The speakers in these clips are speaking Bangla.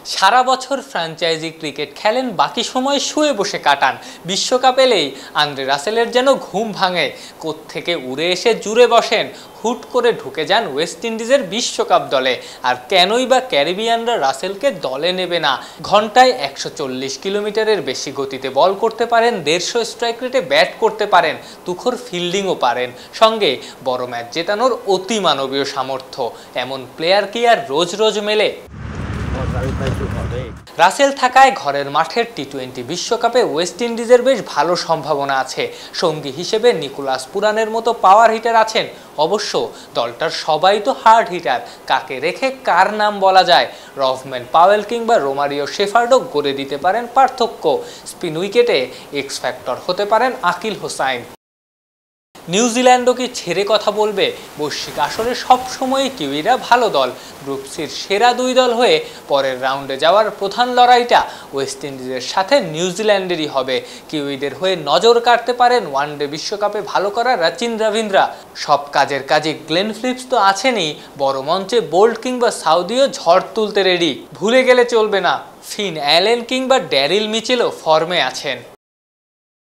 সারা বছর ফ্র্যাঞ্চাইজি ক্রিকেট খেলেন, বাকি সময় শুয়ে বসে কাটান। বিশ্বকাপ এলেই আন্দ্রে রাসেলের যেন ঘুম ভাঙে। কোত্থেকে উড়ে এসে জুড়ে বসেন, হুট করে ঢুকে যান ওয়েস্ট ইন্ডিজের বিশ্বকাপ দলে। আর কেনই বা ক্যারিবিয়ানরা রাসেলকে দলে নেবে না? ঘন্টায় 140 কিলোমিটারের বেশি গতিতে বল করতে পারেন, 150 স্ট্রাইক রেটে ব্যাট করতে পারেন, তুখোর ফিল্ডিংও পারেন, সঙ্গে বড় ম্যাচ জেতানোর অতি মানবীয় সামর্থ্য। এমন প্লেয়ার কি আর রোজ রোজ মেলে? রাসেল থাকায় ঘরের মাঠের টি-20 বিশ্বকাপে ওয়েস্ট ইন্ডিজের বেশ ভালো সম্ভাবনা আছে। সঙ্গী হিসেবে নিকোলাস পুরানের মতো পাওয়ার হিটার আছেন। অবশ্য দলটার সবাই তো হার্ড হিটার, কাকে রেখে কার নাম বলা যায়? রভম্যান পাওয়েল কিংবা রোমারিও শেফার্ডও গড়ে দিতে পারেন পার্থক্য। স্পিন উইকেটে এক্স ফ্যাক্টর হতে পারেন আকিল হোসাইন। নিউজিল্যান্ডও কি ছেড়ে কথা বলবে? বৈশ্বিক আসরে সবসময় কিউইরা ভালো দল। গ্রুপ সির সেরা দুই দল হয়ে পরের রাউন্ডে যাওয়ার প্রধান লড়াইটা ওয়েস্ট ইন্ডিজের সাথে নিউজিল্যান্ডেরই হবে। কিউইদের হয়ে নজর কাটতে পারেন ওয়ানডে বিশ্বকাপে ভালো করা রাচিন রবীন্দ্রা। সব কাজের কাজে গ্লেন ফিলিপস তো আছেনই, বড় মঞ্চে বোল্ট কিংবা সাউদিও ঝড় তুলতে রেডি। ভুলে গেলে চলবে না, ফিন অ্যালেন কিংবা ড্যারিল মিচেলও ফর্মে আছেন।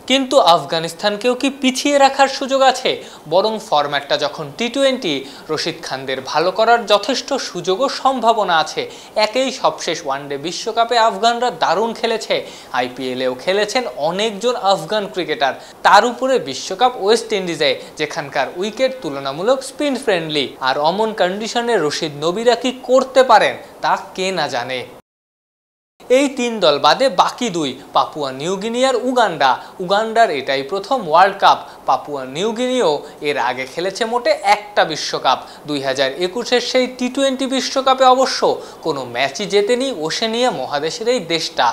কিন্তু আফগানিস্তানকেও কি পিছিয়ে রাখার সুযোগ আছে? বরং ফরম্যাটটা যখন টি-20, রশিদ খানদের ভালো করার যথেষ্ট সুযোগ ও সম্ভাবনা আছে। একেই সবশেষ ওয়ানডে বিশ্বকাপে আফগানরা দারুণ খেলেছে, আইপিএলেও খেলেছেন অনেকজন আফগান ক্রিকেটার। তার উপরে বিশ্বকাপ ওয়েস্ট ইন্ডিজে, যেখানকার উইকেট তুলনামূলক স্পিন ফ্রেন্ডলি। আর অমন কন্ডিশনে রশিদ নবীরা কি করতে পারেন তা কে না জানে। এই তিন দল বাদে বাকি দুই, পাপুয়া নিউগিনি আর উগান্ডা। উগান্ডার এটাই প্রথম ওয়ার্ল্ড কাপ। পাপুয়া নিউগিনিও এর আগে খেলেছে মোটে একটা বিশ্বকাপ। 2021-এর সেই টি-20 বিশ্বকাপে অবশ্য কোনো ম্যাচই জেতেনি ওশেনিয়া মহাদেশের এই দেশটা।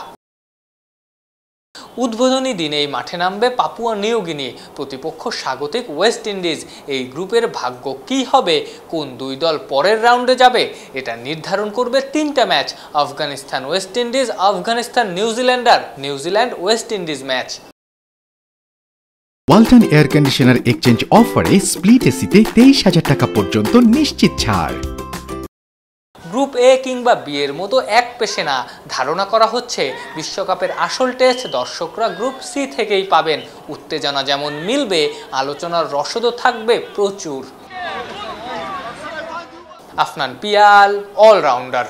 উদ্বোধনী দিনেই মাঠে নামবে পাপুয়া নিউগিনি, প্রতিপক্ষ স্বাগতিক ওয়েস্ট ইন্ডিজ। এই গ্রুপের ভাগ্য কি হবে, কোন দুই দল পরের রাউন্ডে যাবে, এটা নির্ধারণ করবে তিনটা match: Afghanistan West Indies, Afghanistan New Zealand আর New Zealand West Indies match. Walton air conditioner exchange অফারে স্প্লিট এসিতে 23,000 টাকা পর্যন্ত নিশ্চিত ছাড়। গ্রুপ এ কিংবা বি এর মতো এক পেশে না। ধারণা করা হচ্ছে বিশ্বকাপের আসল টেস্ট দর্শকরা গ্রুপ সি থেকেই পাবেন। উত্তেজনা যেমন মিলবে, আলোচনার রসদও থাকবে প্রচুর। আফনান পিয়াল, অলরাউন্ডার।